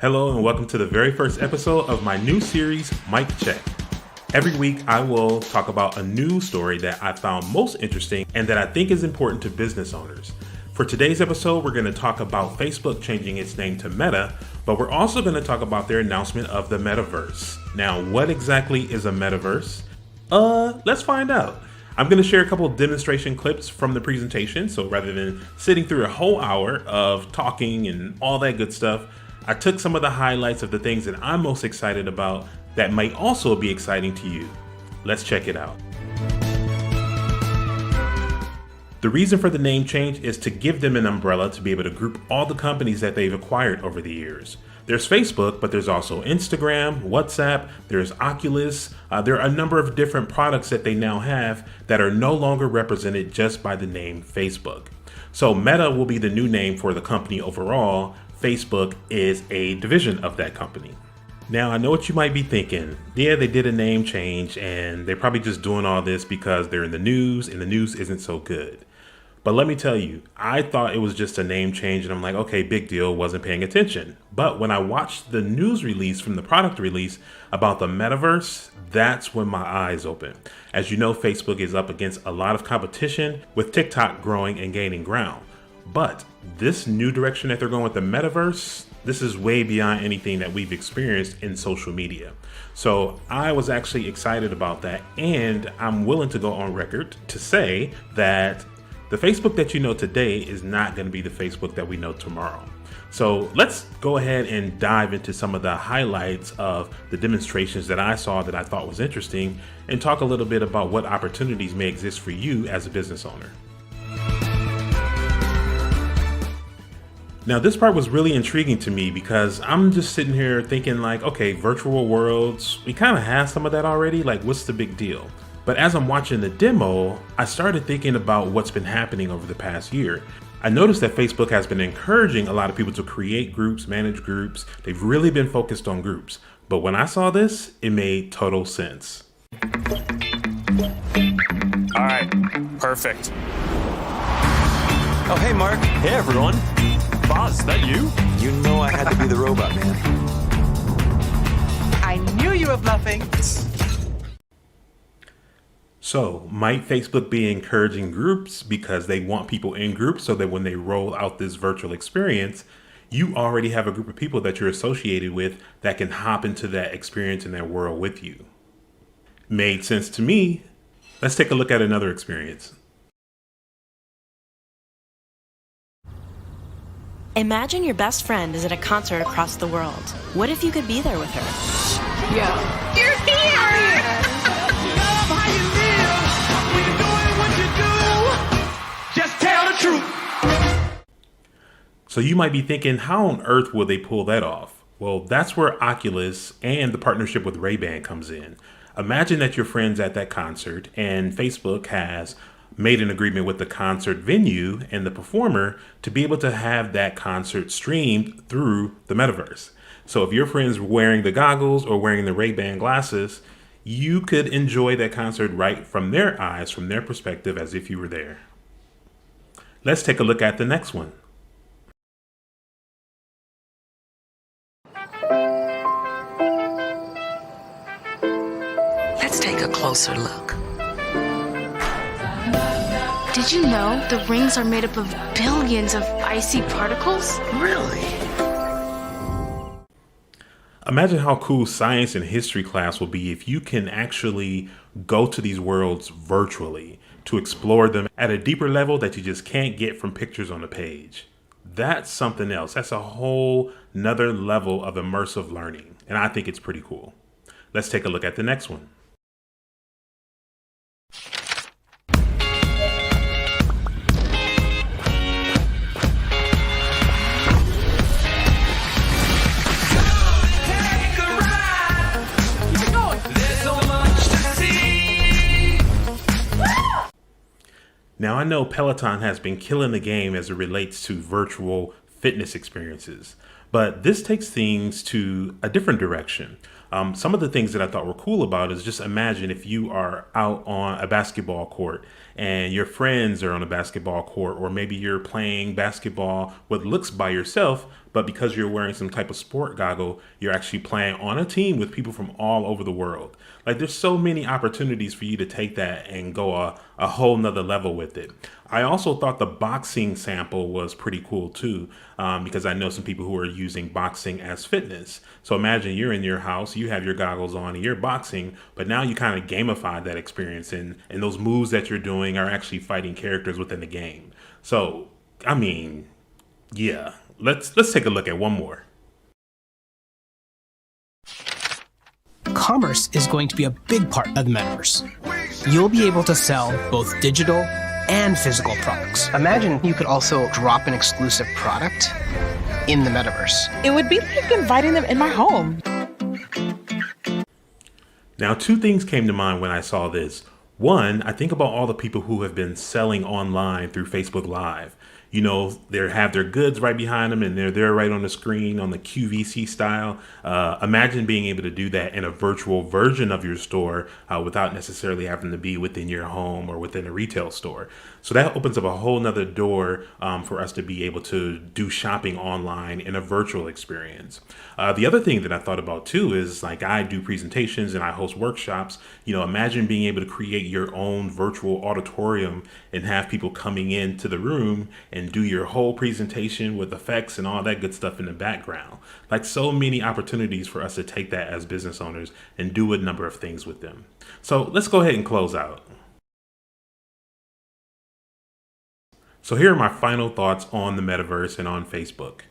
Hello and welcome to the very first episode of my new series, Mic Check. Every week I will talk about a news story that I found most interesting and that I think is important to business owners. For today's episode, we're going to talk about Facebook changing its name to Meta, but we're also going to talk about their announcement of the Metaverse. Now, what exactly is a Metaverse? Let's find out. I'm going to share a couple of demonstration clips from the presentation. So rather than sitting through a whole hour of talking and all that good stuff, I took some of the highlights of the things that I'm most excited about that might also be exciting to you. Let's check it out. The reason for the name change is to give them an umbrella to be able to group all the companies that they've acquired over the years. There's Facebook, but there's also Instagram, WhatsApp, there's Oculus. There are a number of different products that they now have that are no longer represented just by the name Facebook. So Meta will be the new name for the company overall. Facebook is a division of that company. Now, I know what you might be thinking. Yeah, they did a name change and they're probably just doing all this because they're in the news and the news isn't so good. But let me tell you, I thought it was just a name change and I'm like, okay, big deal, wasn't paying attention. But when I watched the news release from the product release about the Metaverse, that's when my eyes opened. As you know, Facebook is up against a lot of competition with TikTok growing and gaining ground. But this new direction that they're going with the Metaverse, this is way beyond anything that we've experienced in social media. So I was actually excited about that. And I'm willing to go on record to say that the Facebook that you know today is not going to be the Facebook that we know tomorrow. So let's go ahead and dive into some of the highlights of the demonstrations that I saw that I thought was interesting and talk a little bit about what opportunities may exist for you as a business owner. Now, this part was really intriguing to me because I'm just sitting here thinking like, okay, virtual worlds, we kind of have some of that already. Like, what's the big deal? But as I'm watching the demo, I started thinking about what's been happening over the past year. I noticed that Facebook has been encouraging a lot of people to create groups, manage groups. They've really been focused on groups. But when I saw this, it made total sense. All right, perfect. Oh, hey, Mark. Hey, everyone. Boz, is that you? You know I had to be the robot, man. I knew you were bluffing. So might Facebook be encouraging groups because they want people in groups so that when they roll out this virtual experience, you already have a group of people that you're associated with that can hop into that experience in that world with you? Made sense to me. Let's take a look at another experience. Imagine your best friend is at a concert across the world. What if you could be there with her? Yeah. You're here! How you live when you're doing what you do. Just tell the truth. So you might be thinking, how on earth will they pull that off? Well, that's where Oculus and the partnership with Ray-Ban comes in. Imagine that you're friends at that concert and Facebook has made an agreement with the concert venue and the performer to be able to have that concert streamed through the Metaverse. So if your friend's wearing the goggles or wearing the Ray-Ban glasses, you could enjoy that concert right from their eyes, from their perspective, as if you were there. Let's take a look at the next one. Let's take a closer look. Did you know the rings are made up of billions of icy particles? Really? Imagine how cool science and history class will be if you can actually go to these worlds virtually to explore them at a deeper level that you just can't get from pictures on the page. That's something else. That's a whole nother level of immersive learning. And I think it's pretty cool. Let's take a look at the next one. Now, I know Peloton has been killing the game as it relates to virtual fitness experiences, but this takes things to a different direction. Some of the things that I thought were cool about is just imagine if you are out on a basketball court and your friends are on a basketball court, or maybe you're playing basketball with looks by yourself, but because you're wearing some type of sport goggle, you're actually playing on a team with people from all over the world. Like, there's so many opportunities for you to take that and go a whole nother level with it. I also thought the boxing sample was pretty cool too, because I know some people who are using boxing as fitness. So imagine you're in your house, you have your goggles on and you're boxing, but now you kind of gamify that experience, and those moves that you're doing are actually fighting characters within the game. So, I mean, yeah, let's take a look at one more. Commerce is going to be a big part of the metaverse. You'll be able to sell both digital and physical products. Imagine you could also drop an exclusive product in the metaverse. It would be like inviting them in my home. Now, two things came to mind when I saw this. One, I think about all the people who have been selling online through Facebook Live. You know, they have their goods right behind them and they're there right on the screen on the QVC style. Imagine being able to do that in a virtual version of your store without necessarily having to be within your home or within a retail store. So that opens up a whole nother door for us to be able to do shopping online in a virtual experience. The other thing that I thought about too is, like, I do presentations and I host workshops. You know, imagine being able to create your own virtual auditorium and have people coming into the room and do your whole presentation with effects and all that good stuff in the background. Like, so many opportunities for us to take that as business owners and do a number of things with them. So let's go ahead and close out. So here are my final thoughts on the metaverse and on Facebook.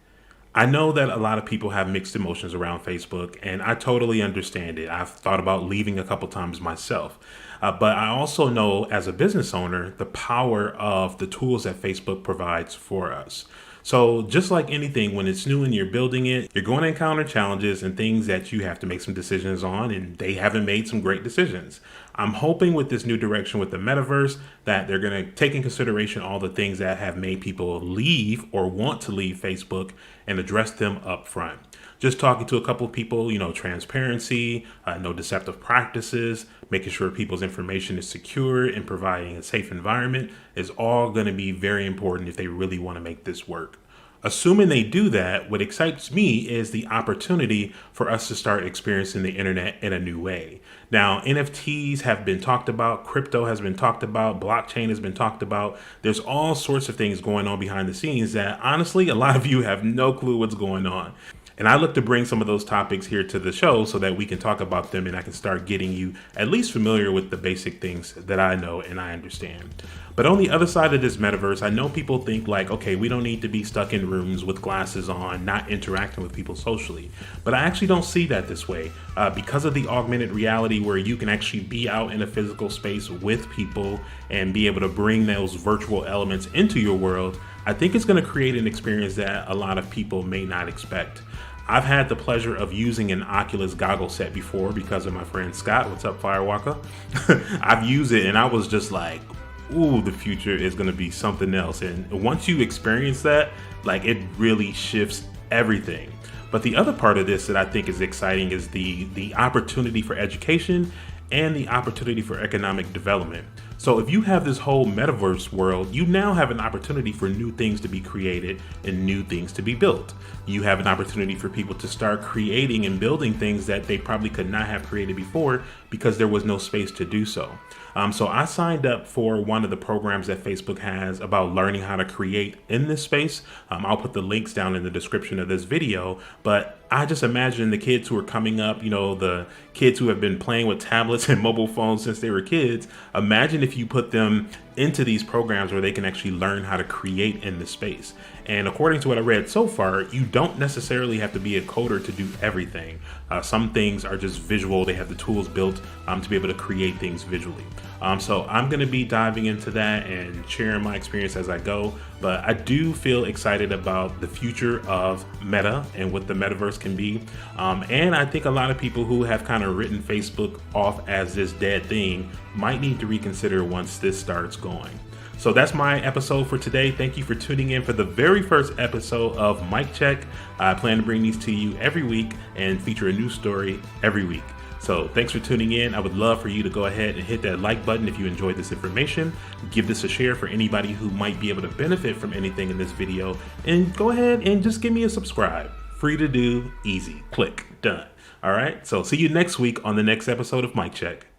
I know that a lot of people have mixed emotions around Facebook, and I totally understand it. I've thought about leaving a couple times myself. But I also know, as a business owner, the power of the tools that Facebook provides for us. So just like anything, when it's new and you're building it, you're going to encounter challenges and things that you have to make some decisions on, and they haven't made some great decisions. I'm hoping with this new direction with the metaverse that they're going to take in consideration all the things that have made people leave or want to leave Facebook and address them up front. Just talking to a couple of people, you know, transparency, no deceptive practices, making sure people's information is secure, and providing a safe environment is all going to be very important if they really want to make this work. Assuming they do that, what excites me is the opportunity for us to start experiencing the internet in a new way. Now, NFTs have been talked about, crypto has been talked about, blockchain has been talked about. There's all sorts of things going on behind the scenes that honestly, a lot of you have no clue what's going on. And I look to bring some of those topics here to the show so that we can talk about them and I can start getting you at least familiar with the basic things that I know and I understand. But on the other side of this metaverse, I know people think like, okay, we don't need to be stuck in rooms with glasses on, not interacting with people socially. But I actually don't see that this way. Because of the augmented reality where you can actually be out in a physical space with people and be able to bring those virtual elements into your world, I think it's going to create an experience that a lot of people may not expect. I've had the pleasure of using an Oculus goggle set before because of my friend Scott. What's up, Firewalker? I've used it and I was just like, ooh, the future is going to be something else. And once you experience that, like, it really shifts everything. But the other part of this that I think is exciting is the opportunity for education and the opportunity for economic development. So if you have this whole metaverse world, you now have an opportunity for new things to be created and new things to be built. You have an opportunity for people to start creating and building things that they probably could not have created before because there was no space to do so. So I signed up for one of the programs that Facebook has about learning how to create in this space. I'll put the links down in the description of this video, but I just imagine the kids who are coming up, you know, the kids who have been playing with tablets and mobile phones since they were kids. Imagine if you put them into these programs where they can actually learn how to create in this space. And according to what I read so far, you don't necessarily have to be a coder to do everything. Some things are just visual. They have the tools built to be able to create things visually. So I'm going to be diving into that and sharing my experience as I go. But I do feel excited about the future of Meta and what the metaverse can be. And I think a lot of people who have kind of written Facebook off as this dead thing might need to reconsider once this starts going. So that's my episode for today. Thank you for tuning in for the very first episode of Mic Check. I plan to bring these to you every week and feature a new story every week. So thanks for tuning in. I would love for you to go ahead and hit that like button if you enjoyed this information. Give this a share for anybody who might be able to benefit from anything in this video. And go ahead and just give me a subscribe. Free to do, easy. Click, done. All right, so see you next week on the next episode of Mic Check.